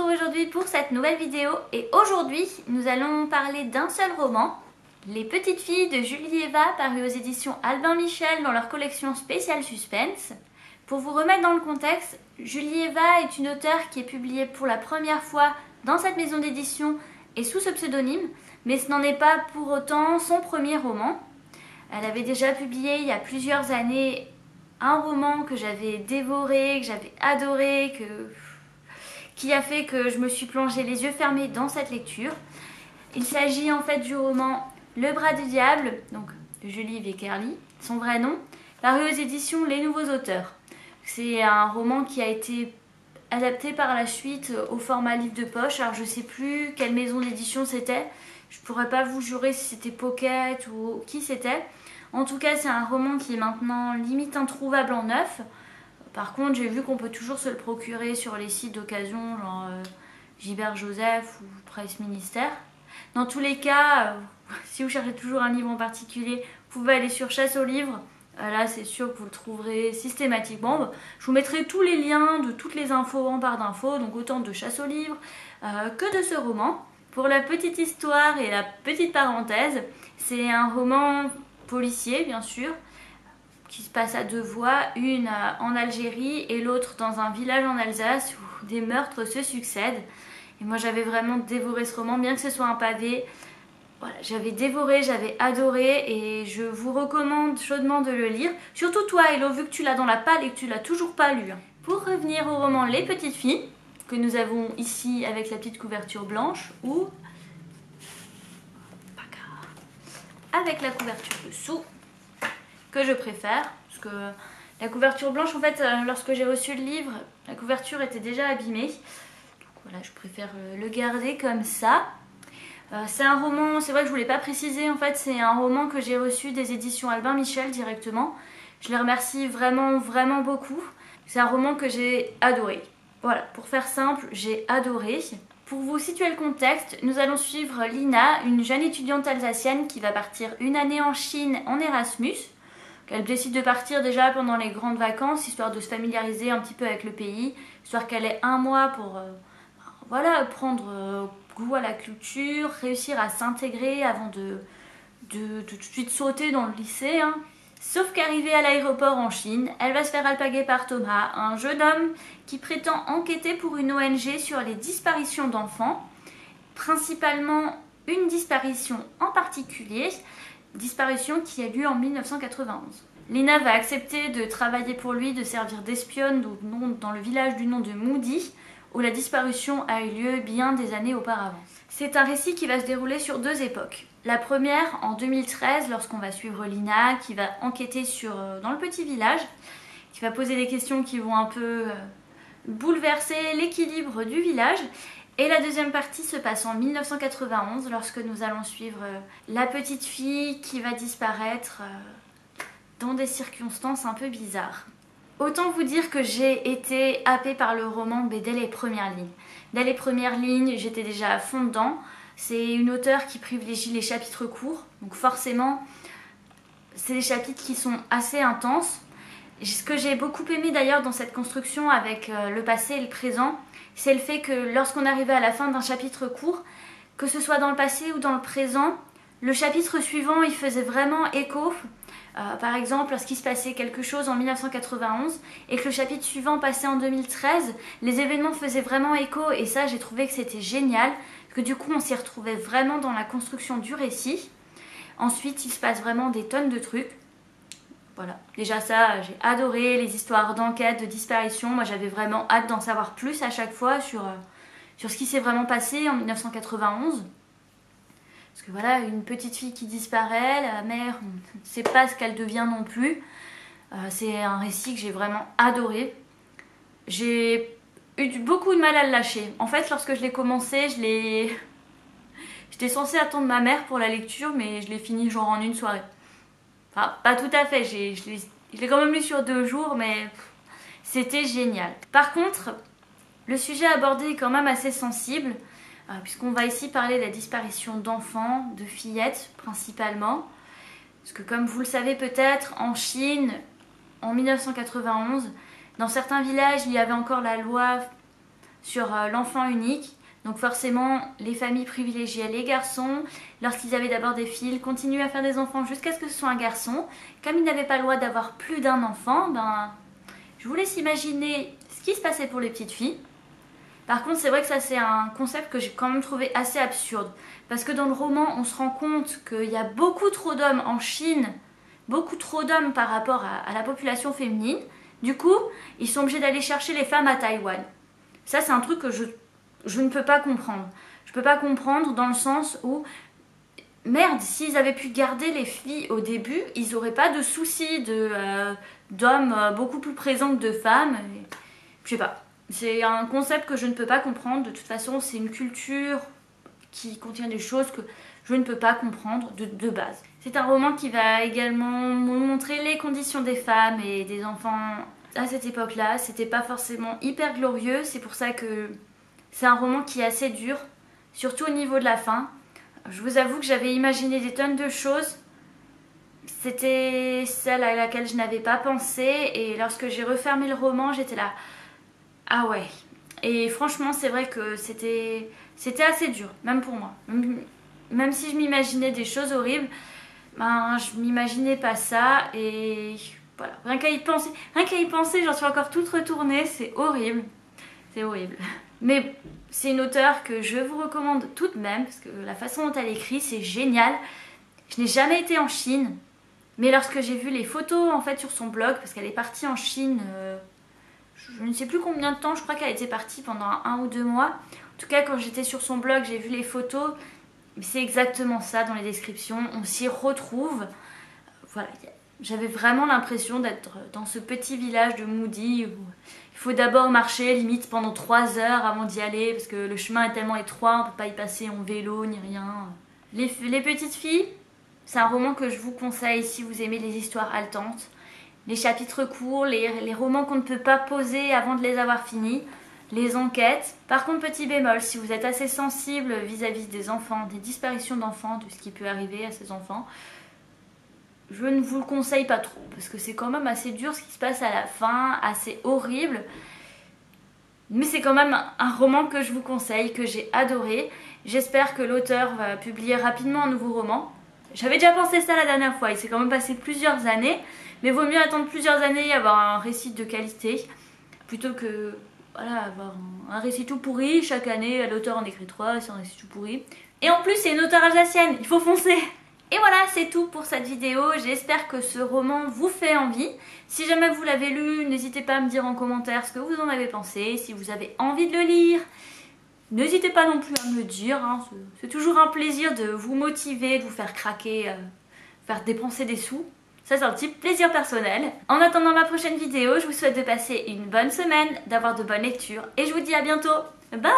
retrouve aujourd'hui pour cette nouvelle vidéo et aujourd'hui nous allons parler d'un seul roman, Les Petites Filles de Julie Eva, paru aux éditions Albin Michel dans leur collection spéciale Suspense. Pour vous remettre dans le contexte, Julie Eva est une auteure qui est publiée pour la première fois dans cette maison d'édition et sous ce pseudonyme, mais ce n'en est pas pour autant son premier roman. Elle avait déjà publié il y a plusieurs années un roman que j'avais dévoré, que j'avais adoré, qui a fait que je me suis plongée les yeux fermés dans cette lecture. Il s'agit en fait du roman Le Bras du Diable, donc de Julie Vékerli, son vrai nom, paru aux éditions Les Nouveaux Auteurs. C'est un roman qui a été adapté par la suite au format livre de poche. Alors je ne sais plus quelle maison d'édition c'était, je ne pourrais pas vous jurer si c'était Pocket ou qui c'était. En tout cas, c'est un roman qui est maintenant limite introuvable en neuf. Par contre, j'ai vu qu'on peut toujours se le procurer sur les sites d'occasion, genre Gilbert Joseph ou Presse Ministère. Dans tous les cas, si vous cherchez toujours un livre en particulier, vous pouvez aller sur Chasse aux livres. Là, c'est sûr que vous le trouverez systématiquement. Je vous mettrai tous les liens de toutes les infos en barre d'infos, donc autant de Chasse aux livres que de ce roman. Pour la petite histoire et la petite parenthèse, c'est un roman policier, bien sûr, qui se passe à deux voix, une en Algérie et l'autre dans un village en Alsace où des meurtres se succèdent. Et moi j'avais vraiment dévoré ce roman, bien que ce soit un pavé. Voilà, j'avais dévoré, j'avais adoré et je vous recommande chaudement de le lire. Surtout toi Hello, vu que tu l'as dans la palle et que tu l'as toujours pas lu. Pour revenir au roman Les Petites Filles, que nous avons ici avec la petite couverture blanche ou avec la couverture dessous, que je préfère, parce que la couverture blanche, en fait, lorsque j'ai reçu le livre, la couverture était déjà abîmée. Donc voilà, je préfère le garder comme ça. C'est un roman, c'est vrai que je ne voulais pas préciser, en fait, c'est un roman que j'ai reçu des éditions Albin Michel directement. Je les remercie vraiment, vraiment beaucoup. C'est un roman que j'ai adoré. Voilà, pour faire simple, j'ai adoré. Pour vous situer le contexte, nous allons suivre Lina, une jeune étudiante alsacienne qui va partir une année en Chine en Erasmus. Elle décide de partir déjà pendant les grandes vacances, histoire de se familiariser un petit peu avec le pays, histoire qu'elle ait un mois pour voilà, prendre goût à la culture, réussir à s'intégrer avant de tout de suite sauter dans le lycée. Sauf qu'arrivée à l'aéroport en Chine, elle va se faire alpaguer par Thomas, un jeune homme qui prétend enquêter pour une ONG sur les disparitions d'enfants, principalement une disparition en particulier, disparition qui a lieu en 1991. Lina va accepter de travailler pour lui, de servir d'espionne dans le village du nom de Moody, où la disparition a eu lieu bien des années auparavant. C'est un récit qui va se dérouler sur deux époques. La première, en 2013, lorsqu'on va suivre Lina, qui va enquêter dans le petit village, qui va poser des questions qui vont un peu bouleverser l'équilibre du village. Et la deuxième partie se passe en 1991, lorsque nous allons suivre la petite fille qui va disparaître dans des circonstances un peu bizarres. Autant vous dire que j'ai été happée par le roman dès les premières lignes. Dès les premières lignes, j'étais déjà à fond dedans. C'est une auteure qui privilégie les chapitres courts, donc forcément, c'est des chapitres qui sont assez intenses. Ce que j'ai beaucoup aimé d'ailleurs dans cette construction avec le passé et le présent, c'est le fait que lorsqu'on arrivait à la fin d'un chapitre court, que ce soit dans le passé ou dans le présent, le chapitre suivant, il faisait vraiment écho. Par exemple, lorsqu'il se passait quelque chose en 1991 et que le chapitre suivant passait en 2013, les événements faisaient vraiment écho et ça, j'ai trouvé que c'était génial. Parce que du coup, on s'y retrouvait vraiment dans la construction du récit. Ensuite, il se passe vraiment des tonnes de trucs. Voilà, déjà ça, j'ai adoré les histoires d'enquête, de disparition. Moi, j'avais vraiment hâte d'en savoir plus à chaque fois sur ce qui s'est vraiment passé en 1991. Parce que voilà, une petite fille qui disparaît, la mère, on ne sait pas ce qu'elle devient non plus. C'est un récit que j'ai vraiment adoré. J'ai eu beaucoup de mal à le lâcher. En fait, lorsque je l'ai commencé, j'étais censée attendre ma mère pour la lecture, mais je l'ai fini genre en une soirée. Enfin, pas tout à fait, je l'ai quand même lu sur 2 jours, mais c'était génial. Par contre, le sujet abordé est quand même assez sensible, puisqu'on va ici parler de la disparition d'enfants, de fillettes principalement. Parce que comme vous le savez peut-être, en Chine, en 1991, dans certains villages, il y avait encore la loi sur l'enfant unique. Donc forcément, les familles privilégiaient les garçons. Lorsqu'ils avaient d'abord des filles, continuaient à faire des enfants jusqu'à ce que ce soit un garçon. Comme ils n'avaient pas le droit d'avoir plus d'un enfant, ben, je vous laisse imaginer ce qui se passait pour les petites filles. Par contre, c'est vrai que ça c'est un concept que j'ai quand même trouvé assez absurde. Parce que dans le roman, on se rend compte qu'il y a beaucoup trop d'hommes en Chine, beaucoup trop d'hommes par rapport à la population féminine. Du coup, ils sont obligés d'aller chercher les femmes à Taïwan. Ça, c'est un truc que je ne peux pas comprendre. Je peux pas comprendre dans le sens où, merde, s'ils avaient pu garder les filles au début, ils n'auraient pas de soucis d'hommes beaucoup plus présents que de femmes. Je sais pas. C'est un concept que je ne peux pas comprendre. De toute façon, c'est une culture qui contient des choses que je ne peux pas comprendre de base. C'est un roman qui va également montrer les conditions des femmes et des enfants à cette époque-là. C'était pas forcément hyper glorieux. C'est pour ça que c'est un roman qui est assez dur, surtout au niveau de la fin. Je vous avoue que j'avais imaginé des tonnes de choses. C'était celle à laquelle je n'avais pas pensé. Et lorsque j'ai refermé le roman, j'étais là. Ah ouais. Et franchement, c'est vrai que c'était assez dur, même pour moi. Même si je m'imaginais des choses horribles, ben, je m'imaginais pas ça. Et voilà, rien qu'à y penser, j'en suis encore toute retournée. C'est horrible. C'est horrible. Mais c'est une auteure que je vous recommande tout de même, parce que la façon dont elle écrit, c'est génial. Je n'ai jamais été en Chine, mais lorsque j'ai vu les photos en fait sur son blog, parce qu'elle est partie en Chine, je ne sais plus combien de temps, je crois qu'elle était partie pendant 1 ou 2 mois. En tout cas, quand j'étais sur son blog, j'ai vu les photos. C'est exactement ça dans les descriptions, on s'y retrouve. Voilà, j'avais vraiment l'impression d'être dans ce petit village de Moody où il faut d'abord marcher limite pendant 3 heures avant d'y aller parce que le chemin est tellement étroit, on ne peut pas y passer en vélo ni rien. Les petites filles, c'est un roman que je vous conseille si vous aimez les histoires haletantes. Les chapitres courts, les romans qu'on ne peut pas poser avant de les avoir finis. Les enquêtes. Par contre, petit bémol, si vous êtes assez sensible vis-à-vis des enfants, des disparitions d'enfants, de ce qui peut arriver à ces enfants, je ne vous le conseille pas trop, parce que c'est quand même assez dur ce qui se passe à la fin, assez horrible. Mais c'est quand même un roman que je vous conseille, que j'ai adoré. J'espère que l'auteur va publier rapidement un nouveau roman. J'avais déjà pensé ça la dernière fois, il s'est quand même passé plusieurs années, mais vaut mieux attendre plusieurs années et avoir un récit de qualité, plutôt que voilà, avoir un récit tout pourri. Chaque année, l'auteur en écrit 3, c'est un récit tout pourri. Et en plus, c'est une auteure alsacienne, il faut foncer. Et voilà, c'est tout pour cette vidéo. J'espère que ce roman vous fait envie. Si jamais vous l'avez lu, n'hésitez pas à me dire en commentaire ce que vous en avez pensé. Si vous avez envie de le lire, n'hésitez pas non plus à me le dire. Hein. C'est toujours un plaisir de vous motiver, de vous faire craquer, faire dépenser des sous. Ça, c'est un petit plaisir personnel. En attendant ma prochaine vidéo, je vous souhaite de passer une bonne semaine, d'avoir de bonnes lectures. Et je vous dis à bientôt. Bye!